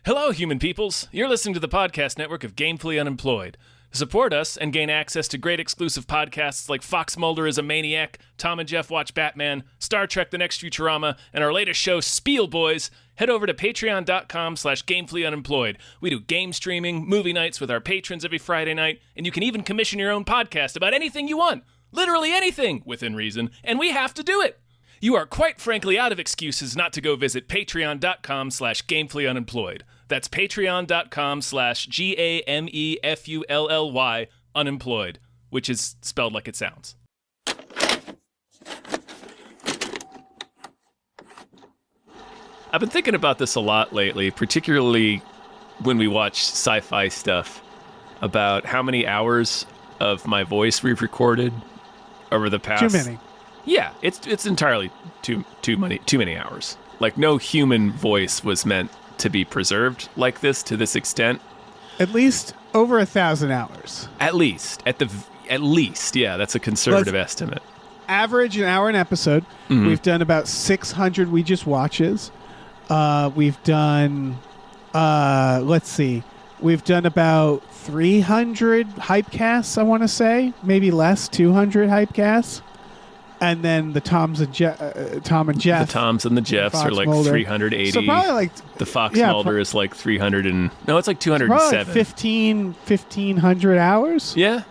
Hello, human peoples. You're listening to the podcast network of Gamefully Unemployed. To support us and gain access to great exclusive podcasts like Fox Mulder is a Maniac, Tom and Jeff Watch Batman, Star Trek The Next Futurama, and our latest show, Spiel Boys, head over to patreon.com/gamefullyunemployed. We do game streaming, movie nights with our patrons every Friday night, and you can even commission your own podcast about anything you want. Literally anything, within reason, and we have to do it. You are quite frankly out of excuses not to go visit patreon.com/gamefullyunemployed. That's patreon.com/GAMEFULLY unemployed, which is spelled like it sounds. I've been thinking about this a lot lately, particularly when we watch sci-fi stuff, about how many hours of my voice we've recorded over the past... Too many. Yeah, it's entirely too many hours. Like, no human voice was meant to be preserved like this to this extent. At least over 1,000 hours. At least, yeah, that's a conservative estimate. Average an hour an episode. Mm-hmm. We've done about 600 We Just Watches. We've done, let's see, we've done about 300 Hypecasts, I want to say. Maybe less, 200 Hypecasts. And then the Tom and Jeff. The Toms and the Jeffs are like Mulder. 380. So probably like... The Fox Mulder is like 300 and... No, it's like 207. Probably like 1,500 hours? Yeah.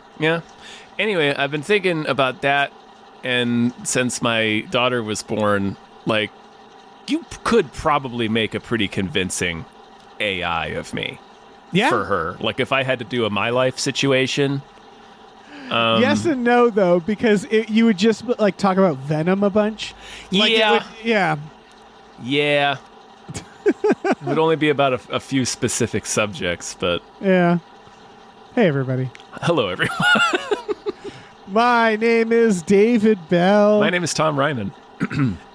Anyway, I've been thinking about that, and since my daughter was born, like, you could probably make a pretty convincing AI of me. Yeah. For her. Like, if I had to do a My Life situation... yes and no, though, because you would just like talk about Venom a bunch. Like, yeah. It would only be about a few specific subjects, but... Yeah. Hey, everybody. Hello, everyone. My name is David Bell. My name is Tom Ryman.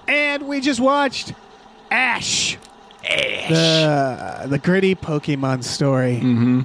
And we just watched Ash. The gritty Pokemon story. Mm-hmm.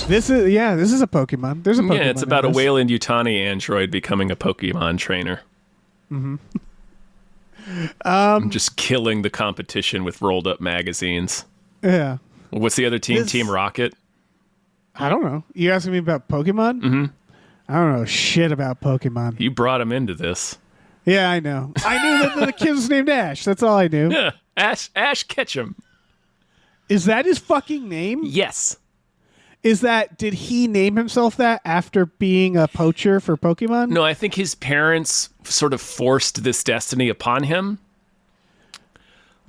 This is a Pokemon. There's a Pokemon. Yeah, it's about a Wayland Yutani android becoming a Pokemon trainer. Mm-hmm. I'm just killing the competition with rolled up magazines. Yeah. What's the other team? Team Rocket? I don't know. You asking me about Pokemon? Mm-hmm. I don't know shit about Pokemon. You brought him into this. Yeah, I know. I knew that the kid was named Ash. That's all I knew. Yeah, Ash Ketchum. Is that his fucking name? Yes. Did he name himself that after being a poacher for Pokemon? No, I think his parents sort of forced this destiny upon him.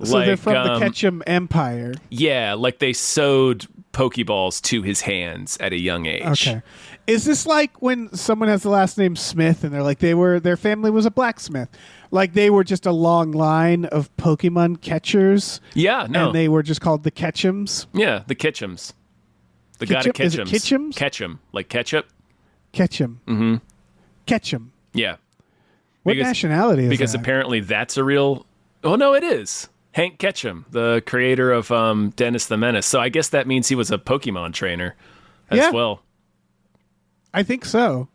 So they're from the Ketchum Empire. Yeah, like they sewed Pokeballs to his hands at a young age. Okay. Is this like when someone has the last name Smith and they're like their family was a blacksmith? Like they were just a long line of Pokemon catchers? Yeah, no. And they were just called the Ketchums? Yeah, the Ketchums. The guy to Is it Ketchums? Ketchum, like ketchup. Ketchum. Mm-hmm. Ketchum. Yeah. What nationality is because that? Apparently that's a real... Oh, no, it is. Hank Ketchum, the creator of Dennis the Menace. So I guess that means he was a Pokemon trainer as well. I think so.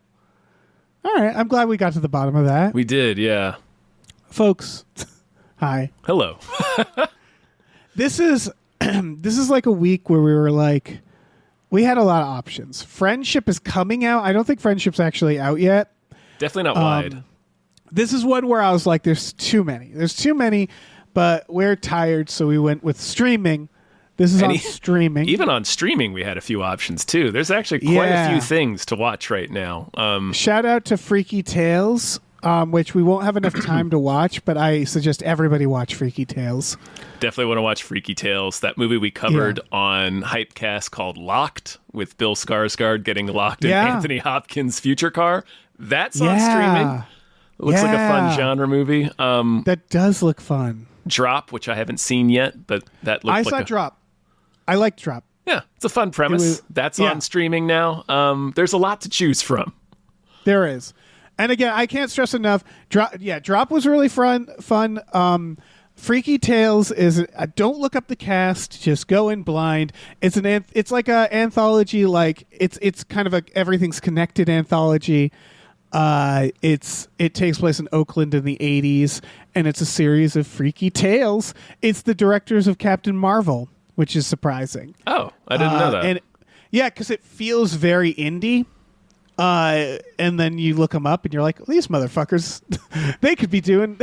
All right. I'm glad we got to the bottom of that. We did, yeah. Folks, hi. Hello. This is like a week where we were like... We had a lot of options. Friendship is coming out. I don't think Friendship's actually out yet. Definitely not wide. This is one where I was like, there's too many, but we're tired, so we went with streaming. This is on streaming. Even on streaming, we had a few options, too. There's actually quite a few things to watch right now. Shout out to Freaky Tales, which we won't have enough time to watch, but I suggest everybody watch Freaky Tales. Definitely want to watch Freaky Tales. That movie we covered on Hypecast called Locked, with Bill Skarsgård getting locked in Anthony Hopkins' future car. That's on streaming. Looks like a fun genre movie. That does look fun. Drop, which I haven't seen yet, but that looked I like saw Drop. I like Drop. Yeah, it's a fun premise. That's on streaming now. There's a lot to choose from. There is. And again, I can't stress enough. Drop was really fun. Freaky Tales is. Don't look up the cast. Just go in blind. It's like a anthology. Like it's kind of a everything's connected anthology. It takes place in Oakland in the 80s, and it's a series of freaky tales. It's the directors of Captain Marvel, which is surprising. Oh, I didn't know that. And yeah, because it feels very indie. And then you look them up, and you're like, these motherfuckers, they could be doing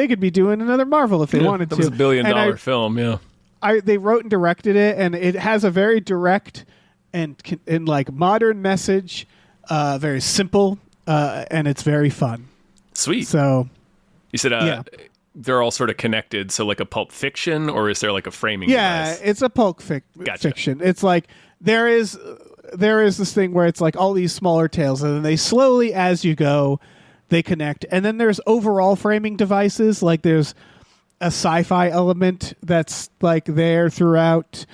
another Marvel if they wanted to. That was $1 billion film. Yeah, they wrote and directed it, and it has a very direct and like modern message, very simple, and it's very fun. Sweet. So you said they're all sort of connected. So like a Pulp Fiction, or is there like a framing? Yeah, device? it's a Pulp Fiction. It's like there is this thing where it's like all these smaller tales, and then they slowly, as you go, they connect. And then there's overall framing devices. Like there's a sci-fi element that's like there throughout,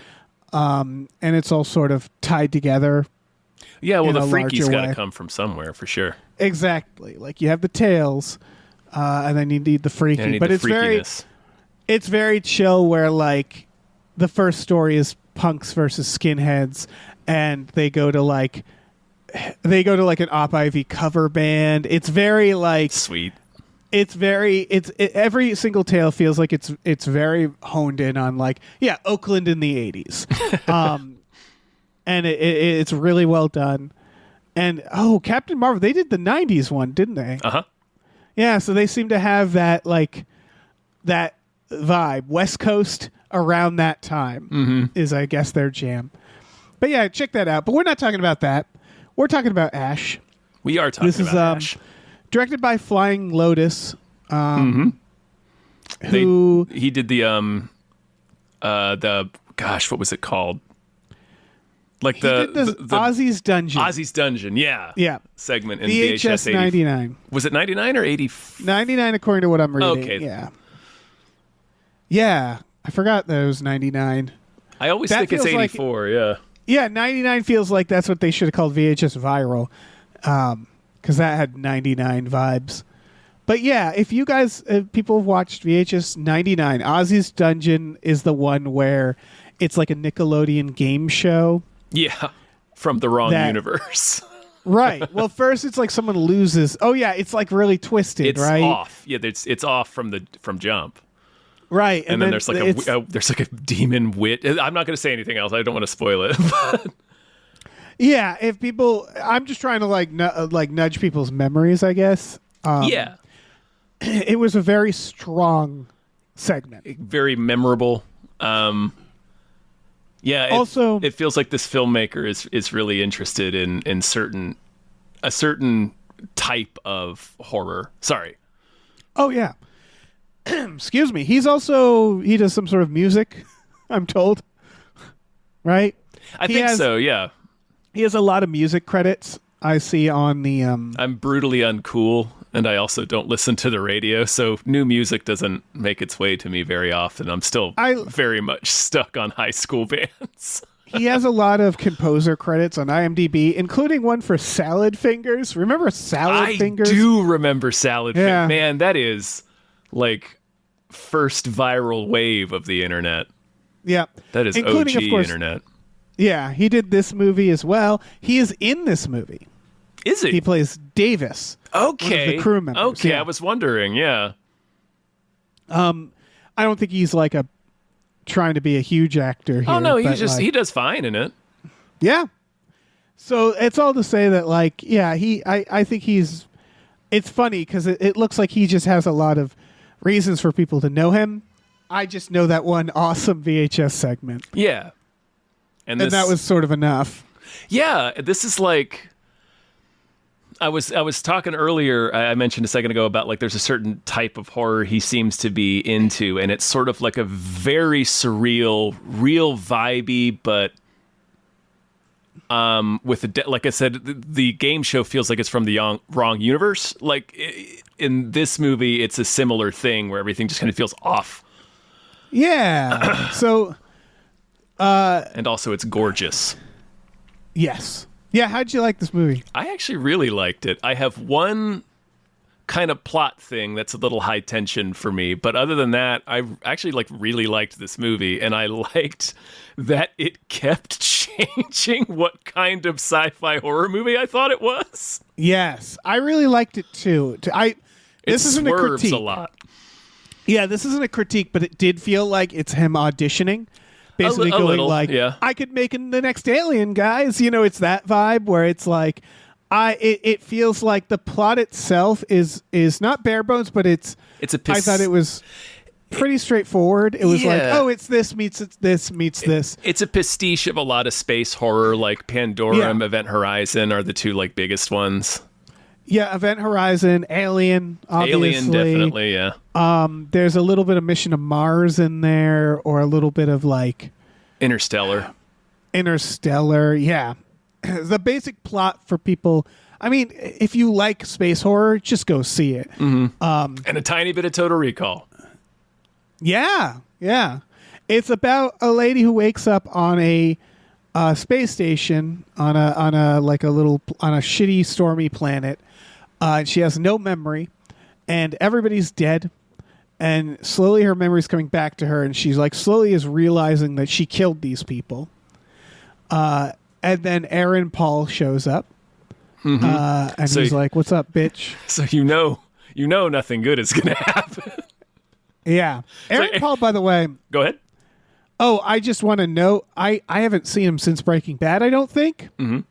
and it's all sort of tied together. Yeah, well, the a freaky's larger got to way. come from somewhere for sure. Exactly. Like you have the tales, and then you need the freaky. Yeah, I need but the it's freakiness. it's very chill. Where like the first story is punks versus skinheads, and they go to like an Op Ivy cover band. It's very like Sweet. Every single tale feels like it's very honed in on like Oakland in the 80s. And it's really well done. And Captain Marvel, they did the 90s one, didn't they? Uh-huh. Yeah, so they seem to have that like that vibe. West Coast around that time is, I guess, their jam. But yeah, check that out. But we're not talking about that. We're talking about Ash. We are talking about Ash. Directed by Flying Lotus. Who he did the gosh, what was it called? Like he did the Ozzy's Dungeon. Ozzy's Dungeon, yeah. Yeah. Segment in VHS 80. 99. Was it 99 or 80? 99 according to what I'm reading. Okay. Yeah. Yeah. I forgot that it was 99. I always That think it's feels like- 84, yeah. Yeah, 99 feels like that's what they should have called VHS Viral, because that had 99 vibes. But yeah, if you guys, people have watched VHS 99, Ozzy's Dungeon is the one where it's like a Nickelodeon game show. Yeah, from the wrong universe. Right. Well, first it's like someone loses. Oh yeah, it's like really twisted, It's right? off. Yeah, it's off from Jump. Right. And then there's like there's like a demon wit. I'm not going to say anything else. I don't want to spoil it. But yeah, if people, I'm just trying to like nudge people's memories, I guess. yeah, It was a very strong segment. very memorable. Yeah. Also- it feels like this filmmaker is really interested in a certain type of horror. Sorry. Oh yeah. Excuse me. He does some sort of music, I'm told. Right? I think so. Yeah. He has a lot of music credits I see on the I'm brutally uncool, and I also don't listen to the radio, so new music doesn't make its way to me very often. I'm still very much stuck on high school bands. he has a lot of composer credits on IMDb, including one for Salad Fingers. Remember Salad Fingers? I do remember Salad Fingers. Yeah. Man, that is like first viral wave of the internet. Yeah. That is Including, OG of course, internet. Yeah, he did this movie as well. He is in this movie. Is He plays Davis. Okay. One of the crew members. Okay, Yeah. I was wondering, yeah. I don't think he's like trying to be a huge actor here. Oh no, but, he does fine in it. Yeah. So it's all to say that like, yeah, I think it's funny because it looks like he just has a lot of reasons for people to know him. I just know that one awesome VHS segment. Yeah. And that was sort of enough. Yeah, this is like I was talking earlier, I mentioned a second ago about like there's a certain type of horror he seems to be into, and it's sort of like a very surreal, real vibey, but with like I said, the game show feels like it's from the wrong universe. Like in this movie, it's a similar thing where everything just kind of feels off. Yeah. So And also it's gorgeous. yes. Yeah, how'd you like this movie? I actually really liked it. I have one kind of plot thing that's a little high tension for me. But other than that, I actually really liked this movie, and I liked that it kept changing what kind of sci-fi horror movie I thought it was. Yes, I really liked it too. This isn't a swerves critique. a lot. Yeah, this isn't a critique, but it did feel like it's him auditioning. Basically A going little, like, yeah. I could make the next Alien, guys. It's that vibe where it's like, it feels like the plot itself is not bare bones, but it's I thought it was pretty straightforward. It was like, oh, it's this meets this meets this. It's a pastiche of a lot of space horror, like Pandora and Event Horizon are the two biggest ones. Yeah, Event Horizon, Alien, obviously. Alien, definitely, yeah. There's a little bit of Mission to Mars in there, or a little bit of Interstellar, yeah. The basic plot for people. I mean, if you like space horror, just go see it. Mm-hmm. And a tiny bit of Total Recall. Yeah. It's about a lady who wakes up on a space station on a shitty stormy planet. She has no memory, and everybody's dead. And slowly her memory's coming back to her, and she's slowly is realizing that she killed these people. And then Aaron Paul shows up, and so he's like, "What's up, bitch?" So you know nothing good is going to happen. Yeah, Aaron Paul. By the way, go ahead. Oh, I just want to know. I haven't seen him since Breaking Bad, I don't think. Mm-hmm.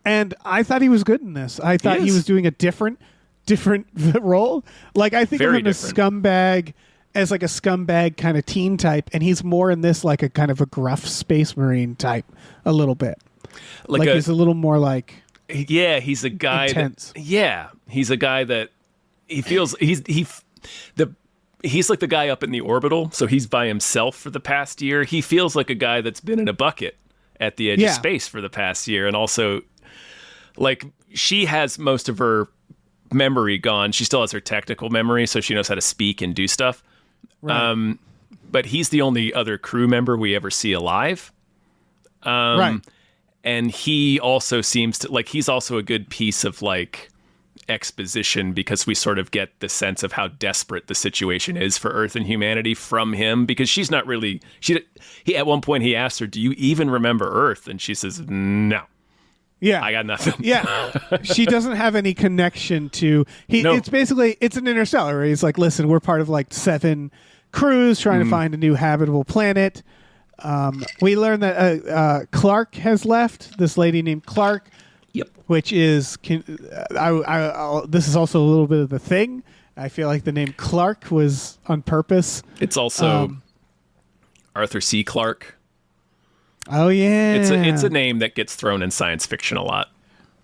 And I thought he was good in this. I thought he was doing a different role. I think Very of him as a scumbag kind of teen type, and he's more in this like a kind of a gruff space marine type a little bit. He's a little more he's a guy intense. He's a guy that he feels he's like the guy up in the orbital, so he's by himself for the past year. He feels like a guy that's been in a bucket at the edge of space for the past year, and also she has most of her memory gone. She still has her technical memory, so she knows how to speak and do stuff. Right. But he's the only other crew member we ever see alive. Right. And he also seems to he's also a good piece of exposition, because we sort of get the sense of how desperate the situation is for Earth and humanity from him, because she's not really he at one point he asked her, "Do you even remember Earth?" And she says, "No. Yeah, I got nothing." Yeah, she doesn't have any connection to It's basically an Interstellar. Where he's like, "Listen, we're part of 7 crews trying to find a new habitable planet." We learn that Clark has left. This lady named Clark. Yep. Which is, this is also a little bit of the thing. I feel like the name Clark was on purpose. It's also Arthur C. Clarke. Oh yeah, it's a name that gets thrown in science fiction a lot.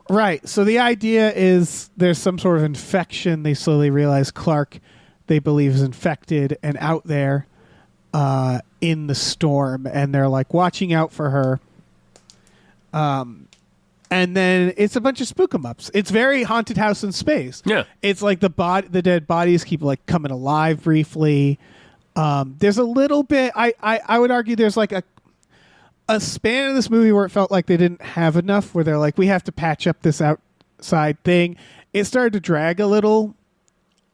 Right. So the idea is there's some sort of infection. They slowly realize Clark, they believe, is infected and out there in the storm, and they're watching out for her. And then it's a bunch of spook 'em ups. It's very Haunted House in Space. Yeah. It's the dead bodies keep coming alive briefly. There's a little bit, I would argue there's a span of this movie where it felt like they didn't have enough, where they're we have to patch up this outside thing. It started to drag a little,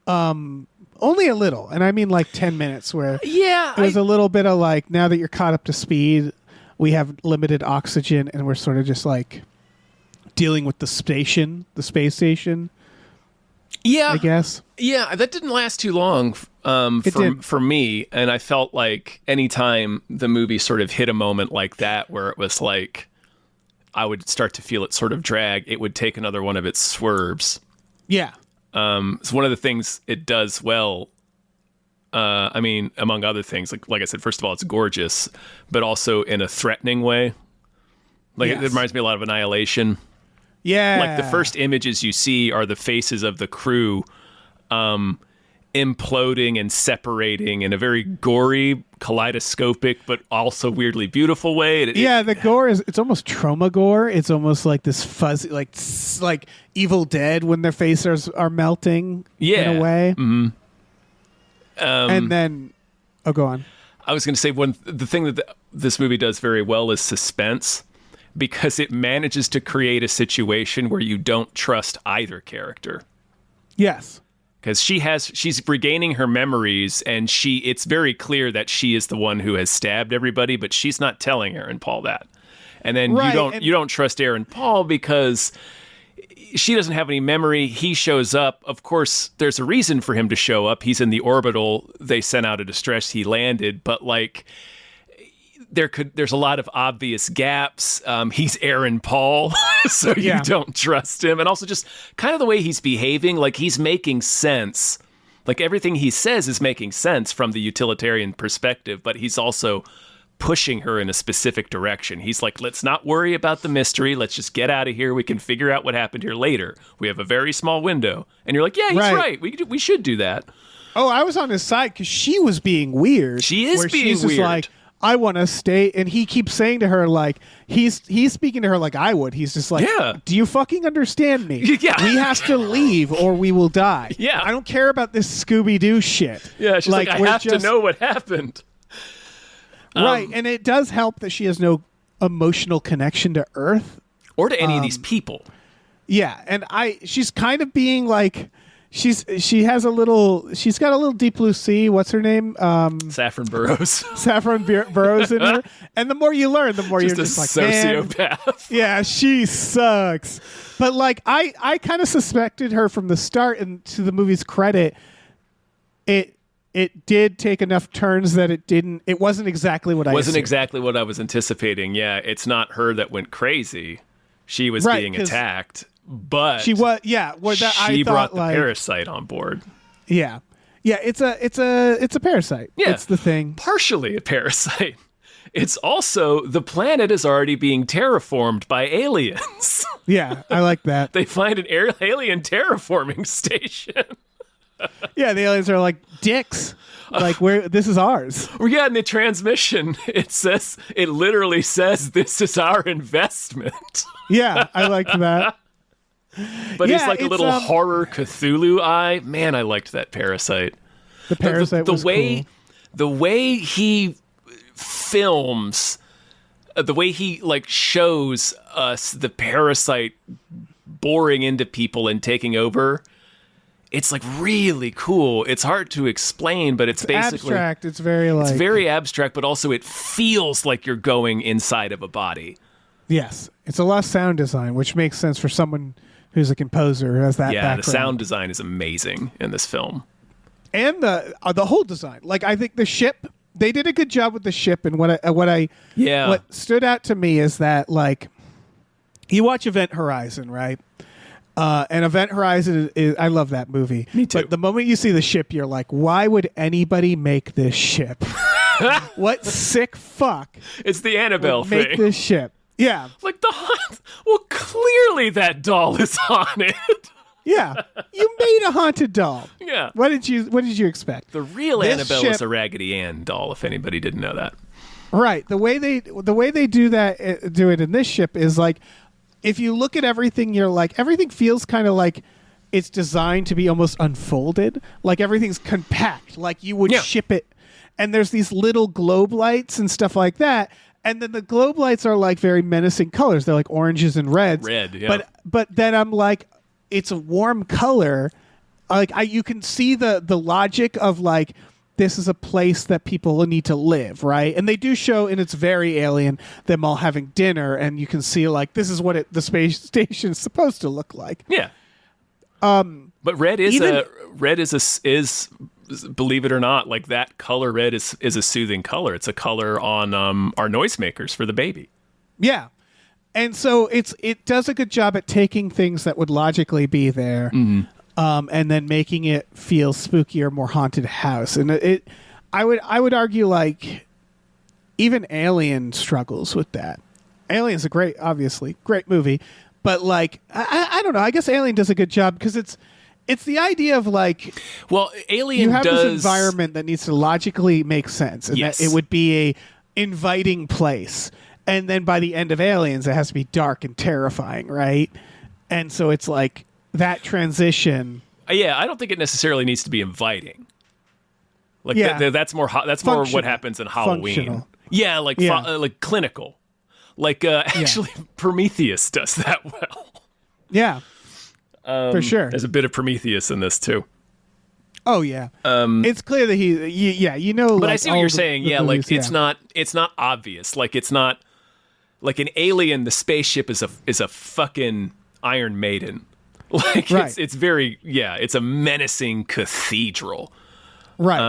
only a little. And I mean 10 minutes where it was a little bit of now that you're caught up to speed, we have limited oxygen and we're sort of just dealing with the space station. Yeah, I guess. Yeah, that didn't last too long for me, and I felt like anytime the movie sort of hit a moment like that, where it was I would start to feel it sort of drag, it would take another one of its swerves. Yeah. It's one of the things it does well. I mean, among other things, like I said, first of all, it's gorgeous, but also in a threatening way. It reminds me a lot of Annihilation. Yeah. The first images you see are the faces of the crew imploding and separating in a very gory, kaleidoscopic, but also weirdly beautiful way. The gore it's almost trauma gore. It's almost this fuzzy, like Evil Dead when their faces are melting in a way. Mm-hmm. And then, go on. I was going to say the thing that this movie does very well is suspense, because it manages to create a situation where you don't trust either character. Yes. Because she's regaining her memories, and it's very clear that she is the one who has stabbed everybody, but she's not telling Aaron Paul that. And then you don't trust Aaron Paul because she doesn't have any memory. He shows up. Of course, there's a reason for him to show up. He's in the orbital. They sent out a distress. He landed, but like there's a lot of obvious gaps. He's Aaron Paul, so you don't trust him. And also just kind of the way he's behaving, like he's making sense. Like everything he says is making sense from the utilitarian perspective, but he's also pushing her in a specific direction. He's like, let's not worry about the mystery. Let's just get out of here. We can figure out what happened here later. We have a very small window. And you're like, yeah, he's right. We should do that. Oh, I was on his side because she was being weird. She is being she's weird. Just like, I want to stay. And he keeps saying to her, like, he's speaking to her like I would. He's just like, do you fucking understand me? Yeah. We have to leave or we will die. Yeah. I don't care about this Scooby-Doo shit. Yeah, she's like I have to know what happened. Right, and it does help that she has no emotional connection to Earth. Or to any of these people. Yeah, and she's kind of being like... She's got a little Deep Blue Sea. What's her name? Saffron Burrows. Saffron Burrows in her. And the more you learn, the more you're just like, sociopath. Man, yeah, she sucks. But like, I kind of suspected her from the start, and to the movie's credit, it did take enough turns that it wasn't exactly what I wasn't assumed. exactly what I was anticipating. Yeah, it's not her that went crazy. She was being attacked. But she was, she brought the parasite on board. Yeah, it's a parasite. Yeah, it's the thing. Partially a parasite. It's also the planet is already being terraformed by aliens. Yeah, I like that. They find an alien terraforming station. Yeah, the aliens are like dicks. Like this is ours. Yeah, in the transmission, it literally says this is our investment. Yeah, I liked that. But he's like a little horror Cthulhu eye. Man, I liked that parasite. The parasite was cool. The way he films, the way he like shows us the parasite boring into people and taking over, it's like really cool. It's hard to explain, but it's basically abstract. It's very abstract, but also it feels like you're going inside of a body. Yes, it's a lot of sound design, which makes sense for someone who's a composer who has that background. The sound design is amazing in this film. And the whole design. Like, I think the ship, they did a good job with the ship, and what stood out to me is that, like, you watch Event Horizon, right? And Event Horizon is I love that movie. Me too. But the moment you see the ship, you're like, why would anybody make this ship? What sick fuck? It's the Annabelle thing. Make this ship. Yeah. Like well, clearly that doll is haunted. Yeah. You made a haunted doll. Yeah. What did you expect? The real Annabelle is a Raggedy Ann doll, if anybody didn't know that. Right. The way they do it in this ship is like, if you look at everything, you're like, everything feels kind of like it's designed to be almost unfolded. Like everything's compact, like you would ship it. And there's these little globe lights and stuff like that. And then the globe lights are like very menacing colors. They're like oranges and reds. Red, yeah. But then I'm like, it's a warm color. Like you can see the logic of like, this is a place that people need to live, right? And they do show, and it's very alien, them all having dinner, and you can see like this is what the space station is supposed to look like. Yeah. But red is believe it or not, like that color red is a soothing color. It's a color on our noisemakers for the baby. Yeah. And so it does a good job at taking things that would logically be there, and then making it feel spookier, more haunted house. And I would argue like even Alien struggles with that. Alien's obviously great movie, but like I don't know. I guess Alien does a good job because it's the idea of like, well, Alien you have does this environment that needs to logically make sense, and that it would be a inviting place. And then by the end of Aliens, it has to be dark and terrifying, right? And so it's like that transition. Yeah, I don't think it necessarily needs to be inviting. Like that's more more what happens in Halloween. Functional. Yeah, like clinical. Like actually, Prometheus does that well. Yeah. For sure. There's a bit of Prometheus in this too. Oh yeah. It's clear that you know. But like, I see what all you're the- saying. the Yeah, movies, like it's not obvious. Like it's not like an Alien. The spaceship is a fucking Iron Maiden. Like Right. it's very it's a menacing cathedral. right.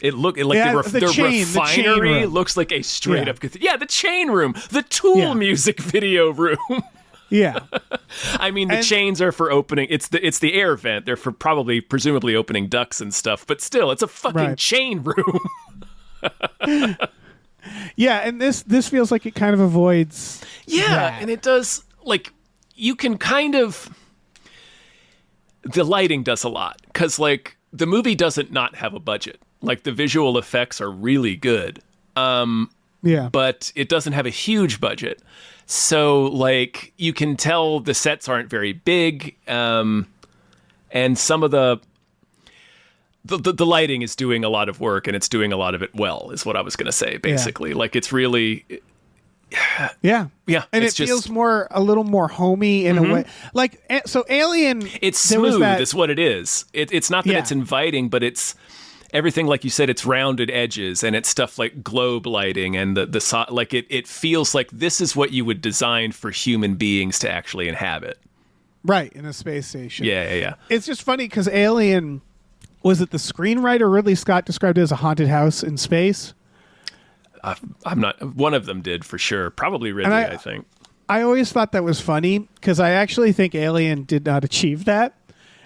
It looked like Yeah, the the chain refinery room. looks like a straight Yeah. up cathedral. Yeah, the chain room, the Tool Yeah. music video room. yeah. I mean, the And- chains are for opening. It's the air vent. They're for presumably opening ducts and stuff. But still, it's a fucking Right. chain room. Yeah, and this feels like it kind of avoids. Yeah, that. and it does, like, you can kind of, the lighting does a lot, because, like, the movie doesn't not have a budget. Like, the visual effects are really good, Yeah. but it doesn't have a huge budget. So, like, you can tell the sets aren't very big, and some of the lighting is doing a lot of work, and it's doing a lot of it well, is what I was going to say, basically. Like, it's really... Yeah. Yeah, And it's it feels just- a little more homey in a way. Like, so Alien. It's there was smooth, that- is what it is. It's not that Yeah. it's inviting, but it's everything, like you said, it's rounded edges, and it's stuff like globe lighting, and like it feels like this is what you would design for human beings to actually inhabit. Right, in a space station. Yeah. It's just funny because Alien, was it the screenwriter Ridley Scott described it as a haunted house in space? I'm not, one of them did for sure. Probably Ridley, And I think. I always thought that was funny because I actually think Alien did not achieve that.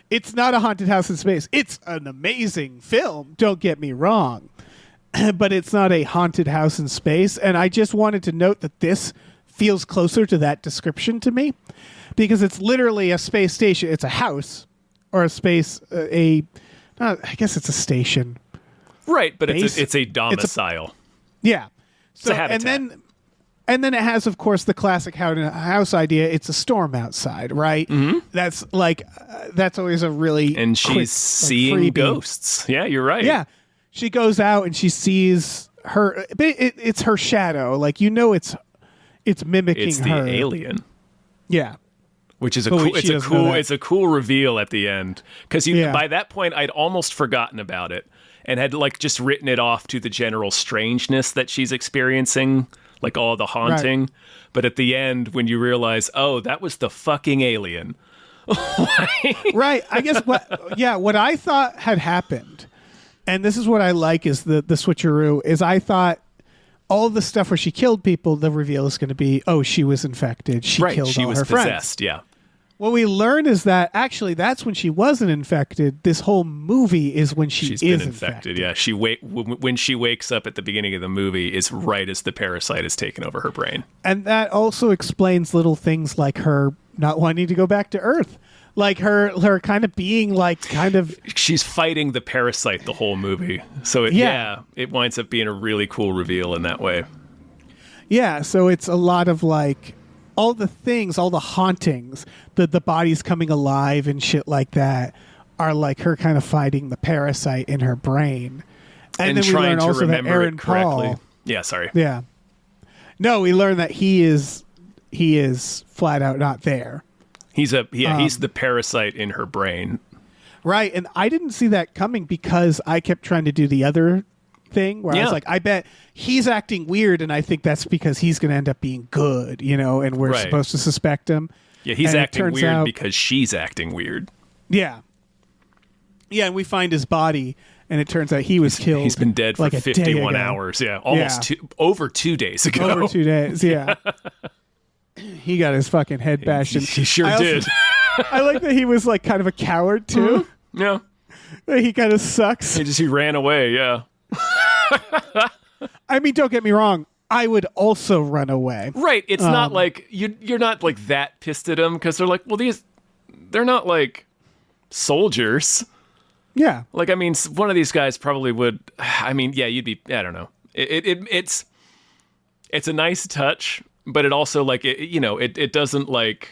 It's not a haunted house in space. It's an amazing film, don't get me wrong. But it's not a haunted house in space. And I just wanted to note that this feels closer to that description to me because it's literally a space station. It's a house or a space, I guess it's a station. Right, but Base- it's a domicile. Yeah. So a habitat. and then it has, of course, the classic house idea. It's a storm outside, right? Mm-hmm. That's like that's always a really And quick, she's seeing freebie. ghosts. Yeah, you're right. Yeah, she goes out and she sees her. But it's her shadow. Like it's mimicking It's the her. alien. Yeah. Which is But she doesn't know that. it's a cool reveal at the end, because Yeah. by that point I'd almost forgotten about it and had like just written it off to the general strangeness that she's experiencing, like all the haunting. But at the end, when you realize, oh, that was the fucking alien. Right. I guess what I thought had happened, and this is what I like is the switcheroo, is I thought all the stuff where she killed people, the reveal is going to be, oh, she was infected. She killed she all was her friends. possessed. Yeah. What we learn is that actually that's when she wasn't infected. This whole movie is when She's is been infected. Yeah. When she wakes up at the beginning of the movie is right as the parasite is taken over her brain. And that also explains little things like her not wanting to go back to Earth. Like her kind of being like She's fighting the parasite the whole movie. So it winds up being a really cool reveal in that way. yeah, so it's a lot of like all the things, all the hauntings, the bodies coming alive and shit like that are like her kind of fighting the parasite in her brain. And then we trying learn to also that remember Aaron it correctly. Paul, Yeah, sorry. yeah. No, we learn that he is flat out not there. He's the parasite in her brain. Right, and I didn't see that coming because I kept trying to do the other thing where I was Yeah. like, I bet he's acting weird, and I think that's because he's going to end up being good, and we're Right. supposed to suspect him. Yeah, he's And it acting turns weird out- because she's acting weird. Yeah. Yeah, and we find his body, and it turns out he was killed. He's been dead for like a day 51 ago. hours. Yeah, almost over 2 days ago. Over 2 days, yeah. He got his fucking head bashed. in. He sure I also- did. I like that he was like kind of a coward too. Yeah, That he kind of sucks. he ran away. Yeah, I mean, don't get me wrong. I would also run away. right. It's not like you're not like that pissed at him because they're like, well, they're not like soldiers. Yeah. Like, I mean, one of these guys probably would. I mean, yeah, you'd be. I don't know. It's a nice touch, but it also like it doesn't like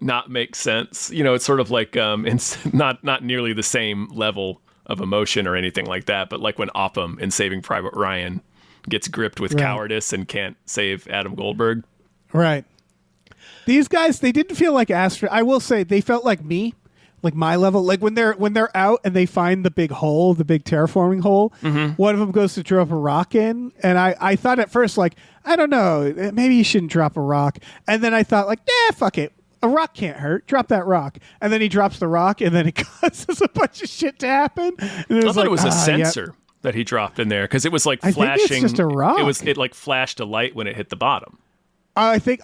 not make sense. It's sort of like it's not nearly the same level of emotion or anything like that. But like when Oppum in Saving Private Ryan gets gripped with Right. cowardice and can't save Adam Goldberg. Right. These guys, they didn't feel like I will say they felt like me, like my level. Like when they're out and they find the big hole, the big terraforming hole. One of them goes to drop a rock in, and I thought at first like, I don't know, maybe you shouldn't drop a rock. And then I thought like, fuck it. A rock can't hurt. Drop that rock. And then he drops the rock, and then it causes a bunch of shit to happen. And I thought it was a sensor that he dropped in there because it was like flashing. I think it's just a rock. It like flashed a light when it hit the bottom. I think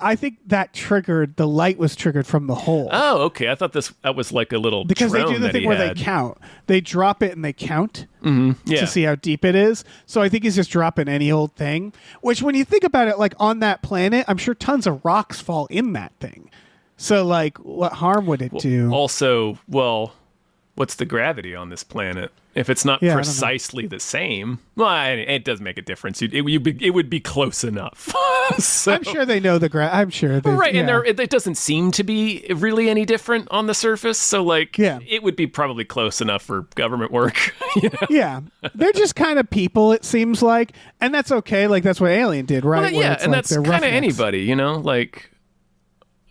that triggered, the light was triggered from the hole. Oh, okay. I thought that was like a little because they drone do the that thing he where had. they count. They drop it and they count Yeah. to see how deep it is. So I think he's just dropping any old thing. Which, when you think about it, like on that planet, I'm sure tons of rocks fall in that thing. So, like, what harm would it do? Also, what's the gravity on this planet? If it's not precisely the same, it does make a difference. It would be close enough. So, I'm sure they know the I'm sure. Right, yeah. and it doesn't seem to be really any different on the surface. So, like, it would be probably close enough for government work. You know? Yeah, they're just kind of people, it seems like, and that's okay. Like, that's what Alien did, right? Well, and like that's kind of anybody, you know, like,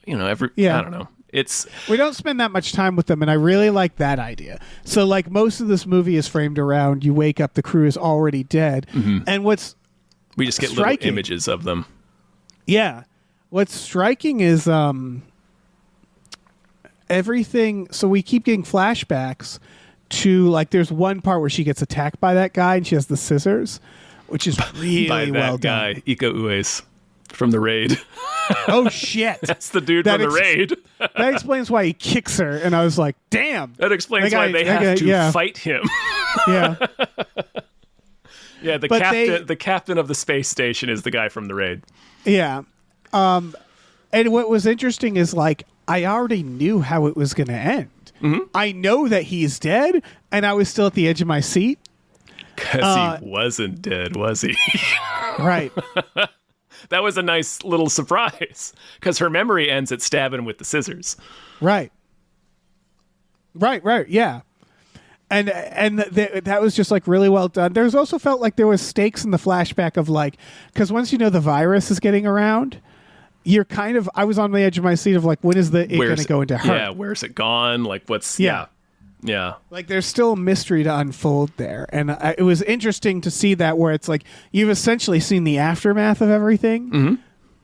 you know, I don't know. We don't spend that much time with them, and I really like that idea. So, like, most of this movie is framed around you wake up, the crew is already dead, and we just get little images of them. Yeah, what's striking is everything. So we keep getting flashbacks to, like, there's one part where she gets attacked by that guy, and she has the scissors, which is really by that well guy, done. Iko Uwais from The Raid. Oh shit! That's the dude from The Raid. That explains why he kicks her, and I was like, "Damn!" That explains why they have to fight him. Yeah, yeah. The captain of the space station is the guy from The Raid. Yeah, and what was interesting is, like, I already knew how it was going to end. I know that he's dead, and I was still at the edge of my seat because he wasn't dead, was he? Right. That was a nice little surprise because her memory ends at stabbing him with the scissors. Right. Yeah. And that was just, like, really well done. There's also felt like there was stakes in the flashback of, like, because once you know the virus is getting around, you're kind of, I was on the edge of my seat of, like, when is it going to go into her? Yeah. Where's it gone? Like, what's Yeah. Like, there's still a mystery to unfold there. And it was interesting to see that, where it's like you've essentially seen the aftermath of everything,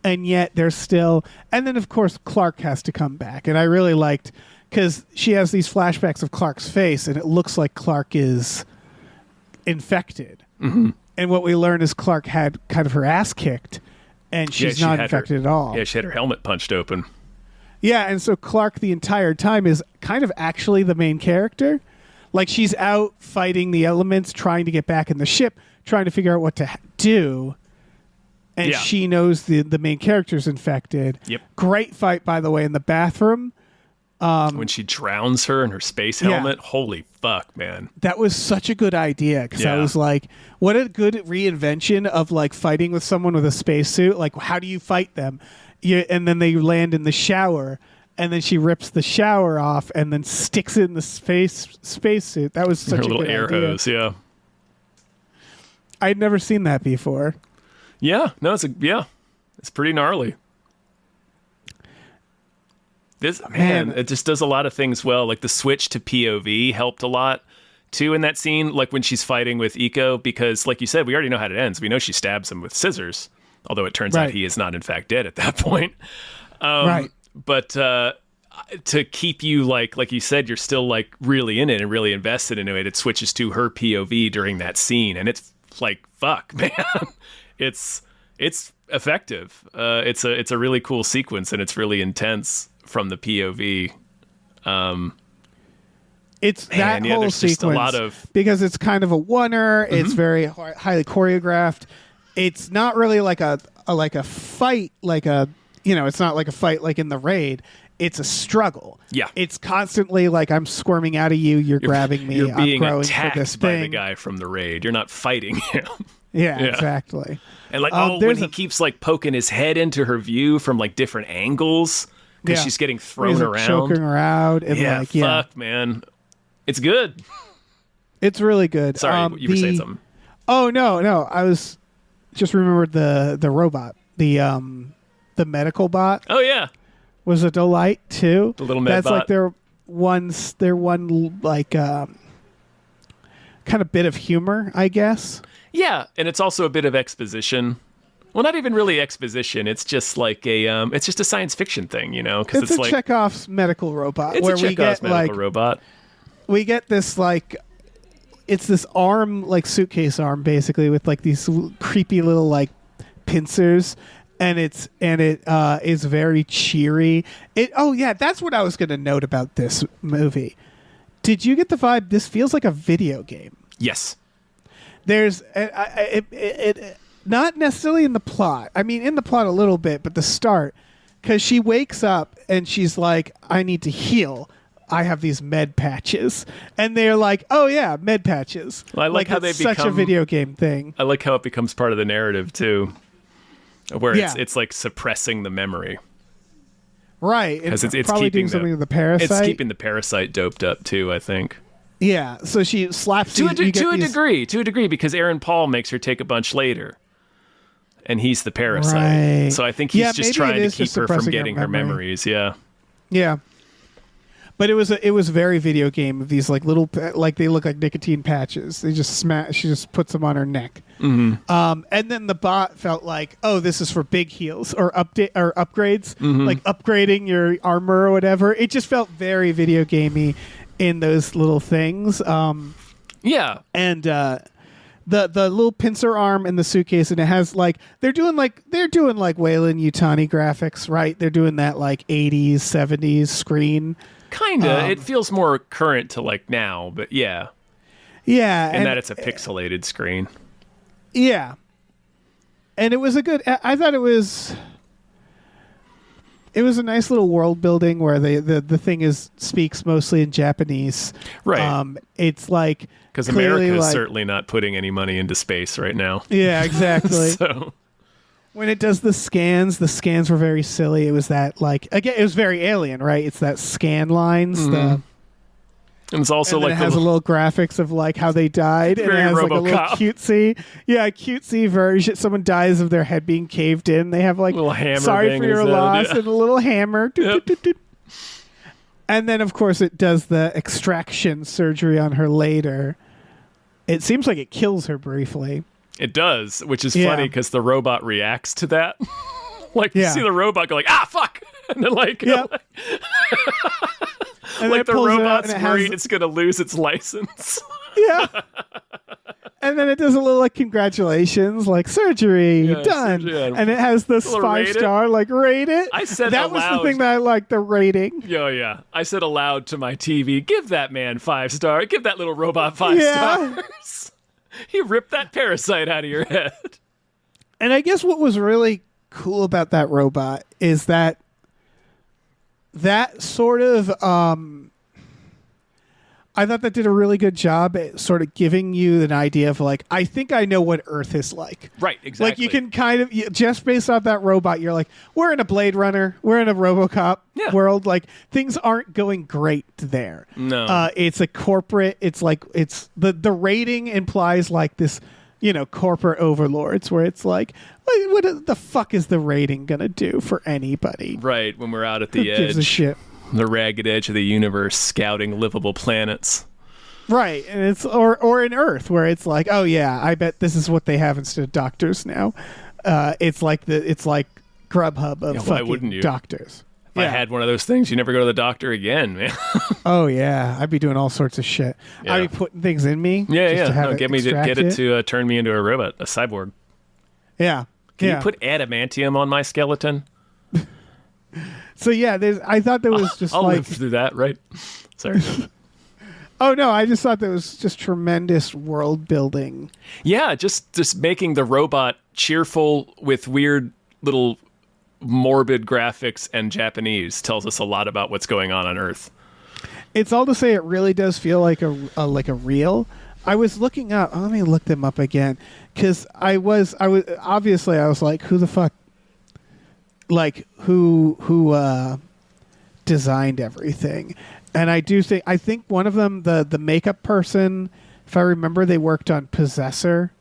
and yet there's still... And then, of course, Clark has to come back. And I really liked... Because she has these flashbacks of Clark's face, and it looks like Clark is infected. And what we learn is Clark had kind of her ass kicked, and she's not infected at all. Yeah, she had her helmet punched open. Yeah, and so Clark the entire time is kind of actually the main character. Like, she's out fighting the elements, trying to get back in the ship, trying to figure out what to do. And she knows the main character's infected. Yep. Great fight, by the way, in the bathroom. When she drowns her in her space helmet. Holy fuck, man. That was such a good idea, because I was like, what a good reinvention of, like, fighting with someone with a spacesuit. Like, how do you fight them? And then they land in the shower, and then she rips the shower off and then sticks it in the spacesuit. That was such a little good air idea. hose, yeah. I'd never seen that before. Yeah, no, it's pretty gnarly. It just does a lot of things well. Like, the switch to POV helped a lot too in that scene. Like, when she's fighting with Iko, because, like you said, we already know how it ends. We know she stabs him with scissors, although it turns out he is not in fact dead at that point. Right. But to keep you like you said, you're still, like, really in it and really invested into it. It switches to her POV during that scene, and it's like, fuck, man, it's effective. It's a really cool sequence, and it's really intense from the POV. It's that whole there's sequence, just a lot of... because it's kind of a oneer. It's very highly choreographed. It's not really like a fight, like a, you know, it's not like a fight like in The Raid. It's a struggle. Yeah. It's constantly like, I'm squirming out of you. You're grabbing me. You're being I'm growing attacked for this by thing. the guy from The Raid. You're not fighting him. Yeah, exactly. And, like, when he keeps, like, poking his head into her view from, like, different angles because she's getting thrown He's, like, around. choking her out. And fuck, man. It's good. It's really good. Sorry, you were saying something. Oh, no. I was just remembered the robot, the medical bot. Oh, yeah. was a delight too. The little Medbot. That's like their one like kind of bit of humor, I guess. Yeah, and it's also a bit of exposition. Well, not even really exposition. It's just like it's just a science fiction thing, you know? Because It's a like Chekhov's medical robot. it's where a Chekhov's medical like robot. we get this like it's this arm, like suitcase arm, basically with like these creepy little like pincers, and it is very cheery. Oh yeah, that's what I was going to note about this movie. Did you get the vibe? This feels like a video game. Yes. There's it not necessarily in the plot. I mean, in the plot a little bit, but the start, because she wakes up and she's like, "I need to heal. I have these med patches," and they're like, "Oh yeah, med patches." Well, I like how it's they such a become- video game thing. I like how it becomes part of the narrative too, where Yeah. it's like suppressing the memory. Right. 'Cause it's probably keeping doing the- something to the parasite. It's keeping the parasite doped up too, I think. Yeah. So she slaps To these- a you get these- degree, because Aaron Paul makes her take a bunch later, and he's the parasite. Right. So I think he's Yeah, just maybe trying it to is keep just her from suppressing her getting her memory. memories. Yeah. Yeah. But it was very video game of these like little like they look like nicotine patches. They just smash. She just puts them on her neck. Mm-hmm. And then the bot felt like, oh, this is for big heals or upgrades, Mm-hmm. like upgrading your armor or whatever. It just felt very video gamey in those little things. Yeah. And the little pincer arm in the suitcase, and it has like they're doing like Wayland Yutani graphics, right? They're doing that like 80s, 70s screen. Kinda. It feels more current to like now, but yeah. Yeah, And that it's a pixelated screen. yeah, and it was a good. I thought it was a nice little world building where the thing speaks mostly in Japanese. Right. It's like Because clearly, America is like- certainly not putting any money into space right now. Yeah, exactly. So When it does the scans were very silly. It was that like again, it was very Alien, right? It's that scan lines. and it's also And then like it has a little graphics of like how they died, and it Very has like a little RoboCop. cutesy version. Someone dies of their head being caved in. They have like Little hammer sorry bang for in your his head, loss yeah. and a little hammer. Doot, Yep. doot, doot, doot. And then of course it does the extraction surgery on her later. It seems like it kills her briefly. it does, which is Yeah. funny because the robot reacts to that. Like you Yeah. see the robot go like, ah, fuck, and then like, Yep. And then like it the pulls it out robot's and it has- worried it's gonna lose its license. Yeah. And then it does a little like congratulations, like surgery Yeah, done, surgery done. and it has this Little 5 rate it. star like rate it. I said that was the aloud. thing that I liked, the rating. Yeah. I said aloud to my TV, give that man 5 star. Give that little robot 5 Yeah. stars. He ripped that parasite out of your head. And I guess what was really cool about that robot is that sort of I thought that did a really good job at sort of giving you an idea of like, I think I know what Earth is like. Right, exactly. Like you can kind of just based off that robot, you're like, we're in a Blade Runner, we're in a RoboCop Yeah. world. Like things aren't going great there. No. It's a corporate. It's like it's the rating implies like this, corporate overlords where it's like, what the fuck is the rating gonna do for anybody? Right, when we're out at Who the gives a edge, shit? the ragged edge of the universe, scouting livable planets. Right, and it's or in Earth where it's like, oh yeah, I bet this is what they have instead of doctors now. It's like Grubhub of Yeah, why fucking wouldn't you? doctors. If I had one of those things, you never go to the doctor again, man. Oh yeah, I'd be doing all sorts of shit. Yeah. I'd be putting things in me. Yeah, just to have No, it get extract it to turn me into a robot, a cyborg. Yeah. Can yeah. you put adamantium on my skeleton? So yeah, I thought there was just I'll like, live through that, right? Sorry. oh no, I just thought there was just tremendous world building. Yeah, just making the robot cheerful with weird little morbid graphics and Japanese tells us a lot about what's going on Earth. It's all to say it really does feel like a reel. I was looking up. Let me look them up again because I was obviously I was like, who the fuck, like who designed everything? And I think one of them, the makeup person, if I remember, they worked on Possessor.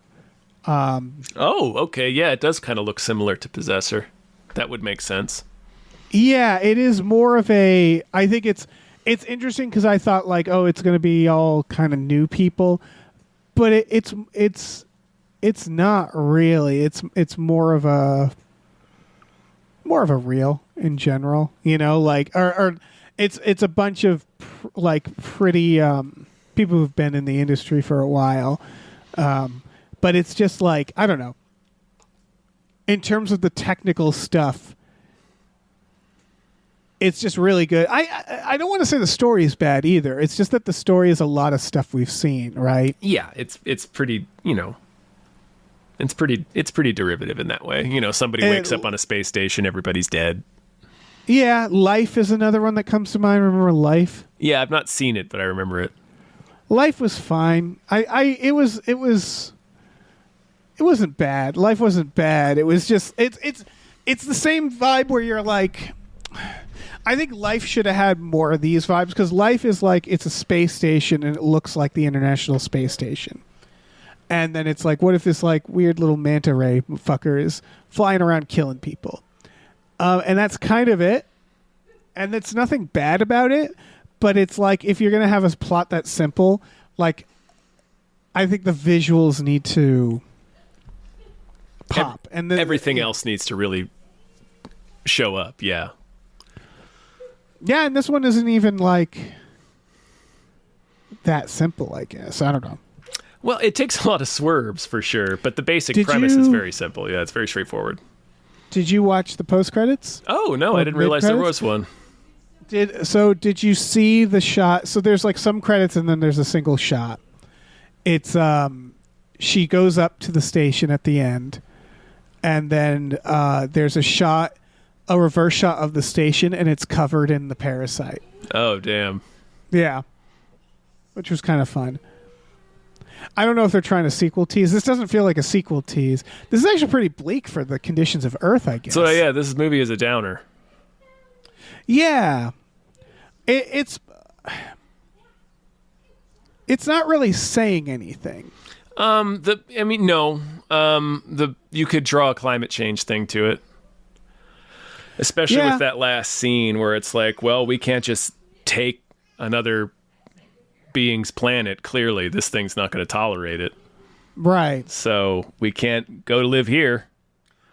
Oh, okay. Yeah, it does kind of look similar to Possessor. That would make sense. Yeah, it is more of a. I think it's interesting because I thought like, oh, it's going to be all kind of new people, but it's not really. It's more of a reel in general, like or it's a bunch of pretty people who've been in the industry for a while, but it's just like I don't know. In terms of the technical stuff, it's just really good. I don't want to say the story is bad either. It's just that the story is a lot of stuff we've seen, right? Yeah, it's pretty, it's pretty derivative in that way. Somebody wakes up on a space station, everybody's dead. Yeah, Life is another one that comes to mind. Remember Life? Yeah, I've not seen it, but I remember it. Life was fine. It wasn't bad. Life wasn't bad. It was just it's the same vibe where you're like, I think Life should have had more of these vibes because Life is like it's a space station and it looks like the International Space Station. And then it's like, what if this like weird little manta ray fucker is flying around killing people? And that's kind of it. And it's nothing bad about it, but it's like if you're gonna have a plot that simple, like I think the visuals need to pop, and then everything else needs to really show up. Yeah, and this one isn't even like that simple. I guess I don't know. Well, it takes a lot of swerves for sure, but the basic premise is very simple. Yeah, it's very straightforward. Did you watch the post credits? Oh no, I didn't realize there was one. Did you see the shot? So there's like some credits and then there's a single shot. It's she goes up to the station at the end. And then there's a reverse shot of the station, and it's covered in the parasite. Oh, damn. Yeah. Which was kind of fun. I don't know if they're trying to sequel tease. This doesn't feel like a sequel tease. This is actually pretty bleak for the conditions of Earth, I guess. So, yeah, this movie is a downer. Yeah. It's not really saying anything. No. You could draw a climate change thing to it, especially with that last scene where it's like, well, we can't just take another being's planet. Clearly, this thing's not going to tolerate it, right? So we can't go to live here.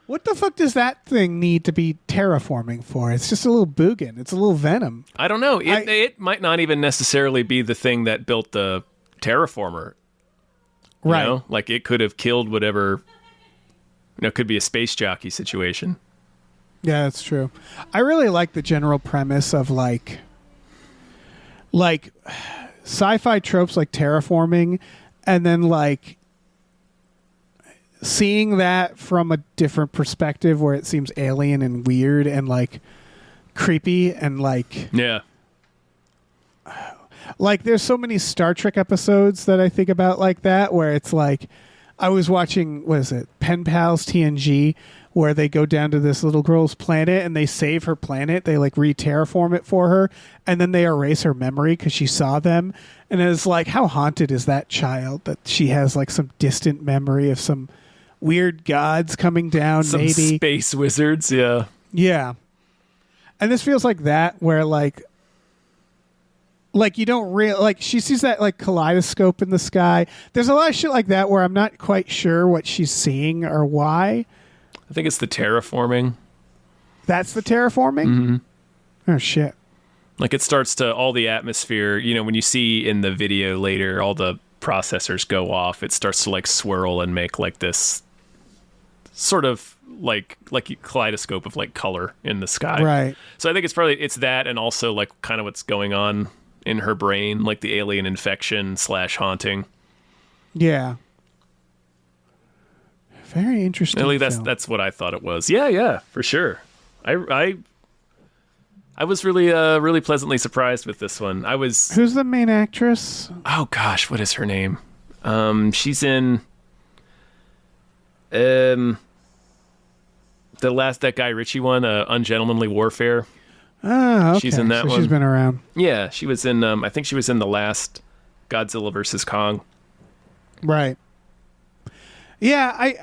What the fuck does that thing need to be terraforming for? It's just a little Bugin. It's a little Venom. I don't know. It might not even necessarily be the thing that built the terraformer. Right. Like it could have killed whatever, it could be a space jockey situation. Yeah, that's true. I really like the general premise of like sci-fi tropes like terraforming and then like seeing that from a different perspective where it seems alien and weird and like creepy and like yeah. Like there's so many Star Trek episodes that I think about like that where it's like I was watching Pen Pals TNG where they go down to this little girl's planet and they save her planet. They like re-terraform it for her and then they erase her memory because she saw them. And it's like, how haunted is that child that she has like some distant memory of some weird gods coming down, some maybe space wizards. Yeah. Yeah. And this feels like that where like you don't really like she sees that like kaleidoscope in the sky. There's a lot of shit like that where I'm not quite sure what she's seeing or why. I think it's the terraforming. That's the terraforming? Mm-hmm. Oh shit. Like it starts to all the atmosphere, when you see in the video later all the processors go off, it starts to like swirl and make like this sort of like kaleidoscope of like color in the sky. Right. So I think it's that and also like kind of what's going on in her brain, like the alien infection / haunting. Yeah. Very interesting. Really, that's what I thought it was. Yeah, for sure. I was really pleasantly surprised with this one. Who's the main actress? Oh gosh, what is her name? She's in that Guy Ritchie one, Ungentlemanly Warfare. Oh, okay. She's in that one. She's been around. Yeah, she was in. I think she was in the last Godzilla vs. Kong. Right. Yeah, I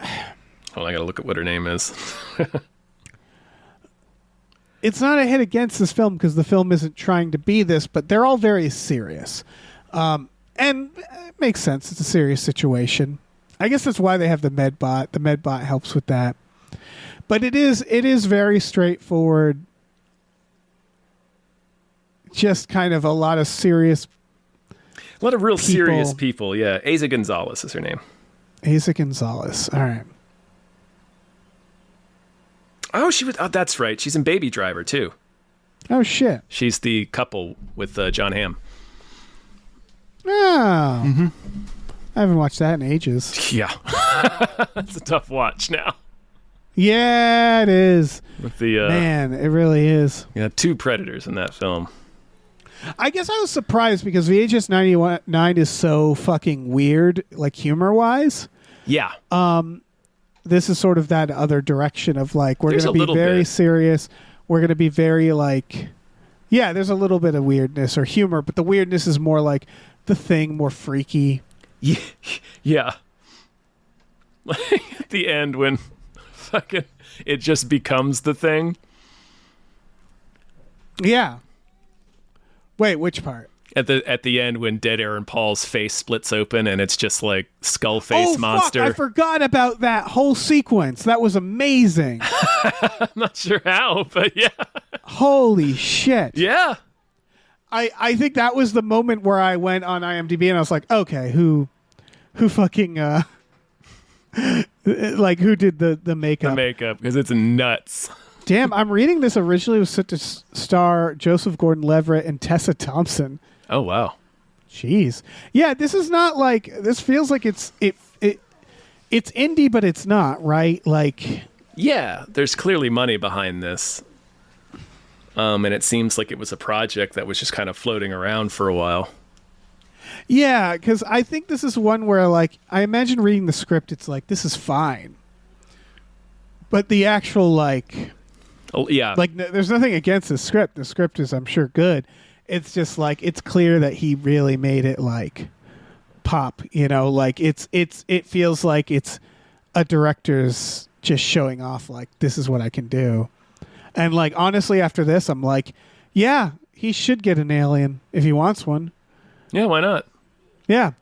gotta look at what her name is. it's not a hit against this film because the film isn't trying to be this, but they're all very serious. And it makes sense. It's a serious situation. I guess that's why they have the Medbot. The Medbot helps with that. But it is very straightforward. Just kind of a lot of serious A lot of real people. serious people, yeah. Asa Gonzalez is her name. Asa Gonzalez. All right. Oh, that's right. She's in Baby Driver, too. Oh, shit. She's the couple with John Hamm. Oh. Mm-hmm. I haven't watched that in ages. Yeah. That's a tough watch now. Yeah, it is. With the Man, it really is. yeah, 2 predators in that film. I guess I was surprised because VHS 99 is so fucking weird, like humor-wise. Yeah. This is sort of that other direction of like, we're going There's to a be little very bit. serious. We're going to be very like, yeah, there's a little bit of weirdness or humor, but the weirdness is more like The Thing, more freaky. Yeah. Yeah. Like at the end when fucking it just becomes the thing. Yeah. Wait, which part? At the end when Dead Aaron Paul's face splits open and it's just like skull face Oh, monster. fuck, I forgot about that whole sequence. That was amazing. I'm not sure how, but yeah. Holy shit. Yeah. I think that was the moment where I went on IMDb and I was like, okay, who fucking like who did the makeup? The makeup, because it's nuts. Damn, I'm reading this originally was set to star Joseph Gordon-Levitt and Tessa Thompson. Oh wow. Jeez. Yeah, this is not like this feels like it's indie, but it's not, right? Like Yeah, there's clearly money behind this. And it seems like it was a project that was just kind of floating around for a while. yeah, because I think this is one where like I imagine reading the script, it's like this is fine, but the actual like there's nothing against the script. The script is, I'm sure, good. It's just like it's clear that he really made it like pop. You know, like it feels like it's a director's just showing off. Like this is what I can do. And like honestly, after this, I'm like, yeah, he should get an alien if he wants one. Yeah, why not? Yeah.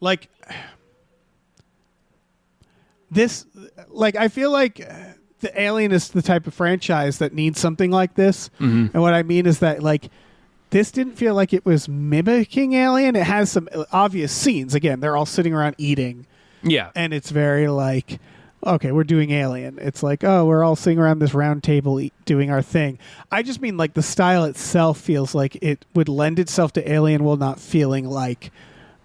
Like this, like I feel like the Alien is the type of franchise that needs something like this. Mm-hmm. And what I mean is that like this didn't feel like it was mimicking Alien. It has some obvious scenes. Again, they're all sitting around eating. Yeah. And it's very like, okay, we're doing Alien. It's like, oh, we're all sitting around this round table doing our thing. I just mean like the style itself feels like it would lend itself to Alien while not feeling like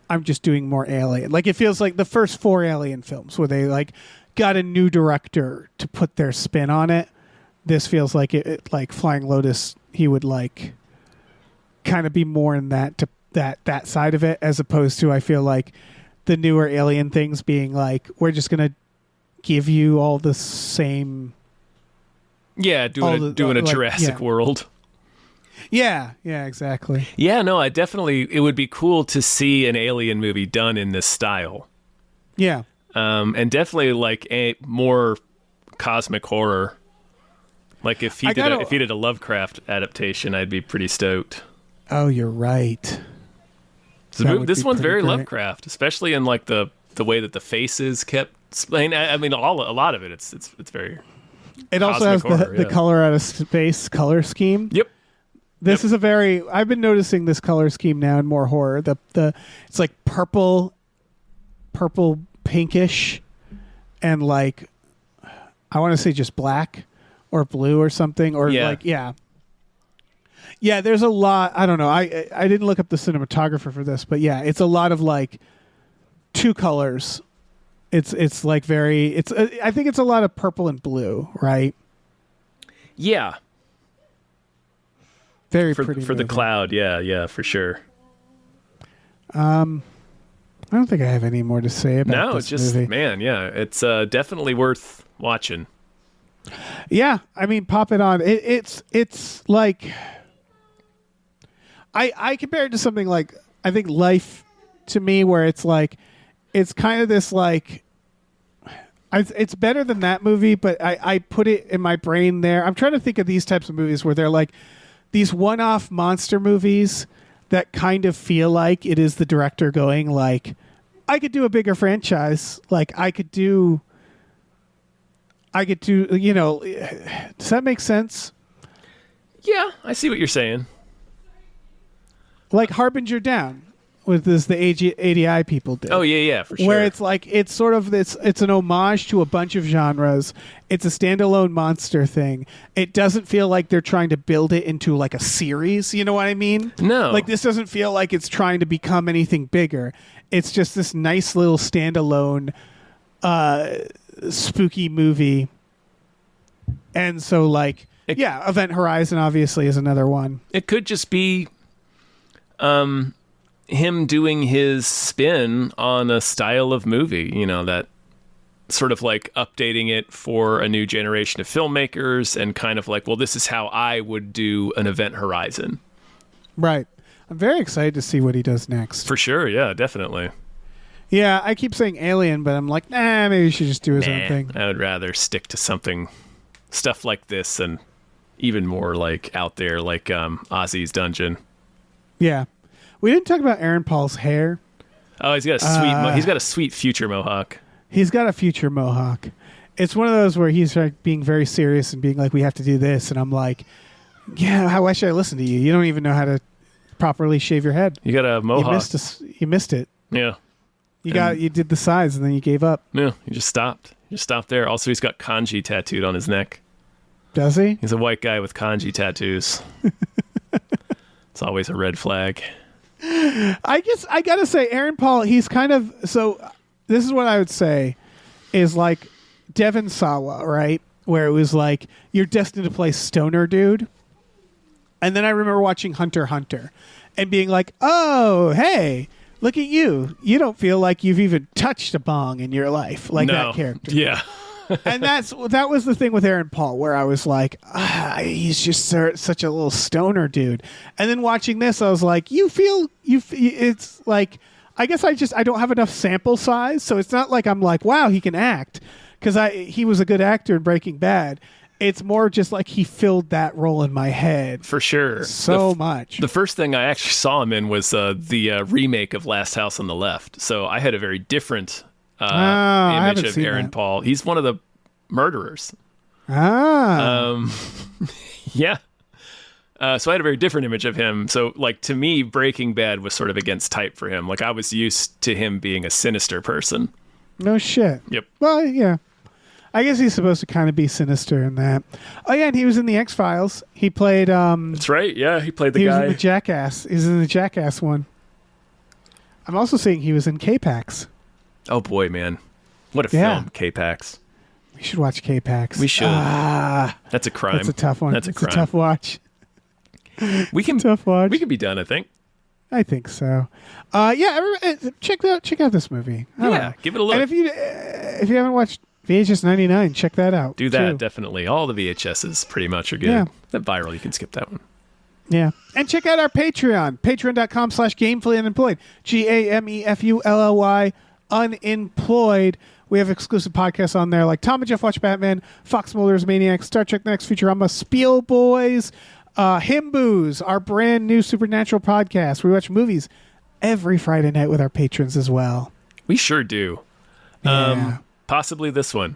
I'm just doing more Alien. Like it feels like the first 4 Alien films where they like got a new director to put their spin on it. This feels like it like Flying Lotus, he would like kind of be more in that side of it, as opposed to I feel like the newer Alien things being like, we're just gonna give you all the same. Yeah, doing a Jurassic World. Yeah, exactly. Yeah, no, it would be cool to see an Alien movie done in this style. Yeah. And definitely like a more cosmic horror. Like if he did a Lovecraft adaptation, I'd be pretty stoked. Oh, you're right. So this one's very great. Lovecraft, especially in like the way that the faces kept. I mean, a lot of it. It's very. It also has the color out of space color scheme. Yep. This is a very. I've been noticing this color scheme now in more horror. It's like purple pinkish, and like I want to say just black or blue or something, or like yeah. There's a lot. I don't know. I didn't look up the cinematographer for this, but yeah, it's a lot of like 2 colors. It's like very. I think it's a lot of purple and blue, right? Yeah. Very pretty for the movie. cloud. Yeah, for sure. I don't think I have any more to say about No, this it's just movie. man, yeah, it's definitely worth watching. Yeah, I mean, pop it on. It's like I compare it to something like I think Life to me, where it's like it's kind of this like It's better than that movie, but I put it in my brain there. I'm trying to think of these types of movies where they're like these one-off monster movies that kind of feel like it is the director going like, I could do a bigger franchise. Like I could do, you know, does that make sense? Yeah, I see what you're saying. Like Harbinger Down with this, the ADI people did. Oh yeah, for sure. Where it's like it's sort of it's an homage to a bunch of genres. It's a standalone monster thing. It doesn't feel like they're trying to build it into like a series. You know what I mean? No. Like this doesn't feel like it's trying to become anything bigger. It's just this nice little standalone spooky movie. And so like Event Horizon obviously is another one. It could just be him doing his spin on a style of movie, you know, that sort of like updating it for a new generation of filmmakers and kind of like, well, this is how I would do an Event Horizon. Right. I'm very excited to see what he does next. For sure, yeah, definitely. Yeah, I keep saying Alien, but I'm like, maybe he should just do his own thing. I would rather stick to stuff like this and even more like out there, like Ozzy's Dungeon. Yeah. We didn't talk about Aaron Paul's hair. Oh, he's got a sweet future mohawk. He's got a future mohawk. It's one of those where he's like being very serious and being like, we have to do this. And I'm like, yeah, why should I listen to you? You don't even know how to properly shave your head. You got a mohawk. You missed it. Yeah. You did the size and then you gave up. Yeah, you just stopped. You just stopped there. Also, he's got kanji tattooed on his neck. Does he? He's a white guy with kanji tattoos. It's always a red flag. I guess I gotta say, Aaron Paul, he's kind of this is what I would say is like Devon Sawa, right? Where it was like you're destined to play stoner dude. And then I remember watching Hunter x Hunter and being like, oh, hey, look at you. You don't feel like you've even touched a bong in your life like that character. Yeah. And that was the thing with Aaron Paul, where I was like, he's just such a little stoner dude. And then watching this, I was like, it's like, I guess I don't have enough sample size, so it's not like I'm like, wow, he can act, because he was a good actor in Breaking Bad. It's more just like he filled that role in my head for sure, much. The first thing I actually saw him in was the remake of Last House on the Left. So I had a very different image of Aaron Paul. He's one of the murderers. Yeah. So I had a very different image of him. So like to me, Breaking Bad was sort of against type for him. Like I was used to him being a sinister person. No shit. Yep. Well, yeah. I guess he's supposed to kind of be sinister in that. Oh yeah, and he was in the X-Files. He played That's right. Yeah, he played the guy. He was in the Jackass. He's in the Jackass one. I'm also seeing he was in K-Pax. Oh boy, man. What a film, K-Pax. We should watch K-Pax. We should. That's a crime. That's a tough one. That's a crime. A tough watch. Tough watch. We can be done, I think. I think so. Check out this movie. Yeah, give it a look. And if you haven't watched VHS 99, check that out. Do that, definitely. All the VHSs pretty much are good. Yeah. That viral, you can skip that one. Yeah. And check out our Patreon. Patreon.com/GamefullyUnemployed. GAMEFULLY unemployed. We have exclusive podcasts on there like Tom and Jeff Watch Batman, Fox Mulder's Maniac, Star Trek The Next Futurama, Spiel Boys, Himboos, our brand new Supernatural podcast. We watch movies every Friday night with our patrons as well. We sure do. Yeah. Possibly this one.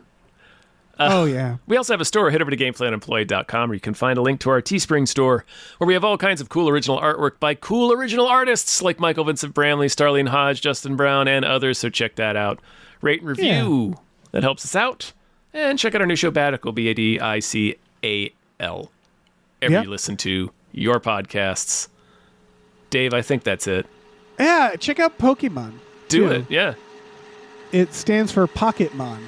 Oh, yeah. We also have a store. Head over to GamefullyUnemployed.com where you can find a link to our Teespring store where we have all kinds of cool original artwork by cool original artists like Michael Vincent Bramley, Starlene Hodge, Justin Brown, and others. So check that out. Rate and review. Yeah. That helps us out. And check out our new show, Badical, BADICAL. You listen to your podcasts. Dave, I think that's it. Yeah, check out Pokemon. Do it, yeah. It stands for Pocketmon.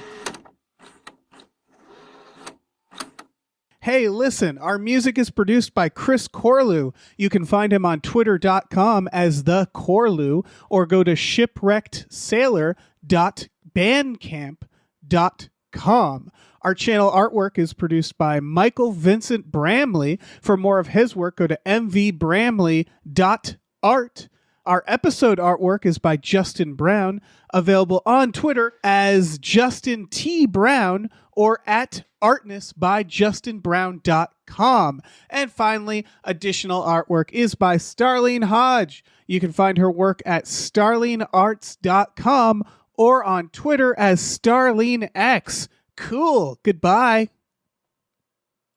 Hey, listen, our music is produced by Chris Corlew. You can find him on twitter.com as The Corlew or go to shipwreckedsailor.bandcamp.com. Our channel artwork is produced by Michael Vincent Bramley. For more of his work, go to mvbramley.art. Our episode artwork is by Justin Brown, available on Twitter as Justin T. Brown or at artnessbyjustinbrown.com. And finally, additional artwork is by Starlene Hodge. You can find her work at starlenearts.com or on Twitter as StarleneX. Cool. Goodbye.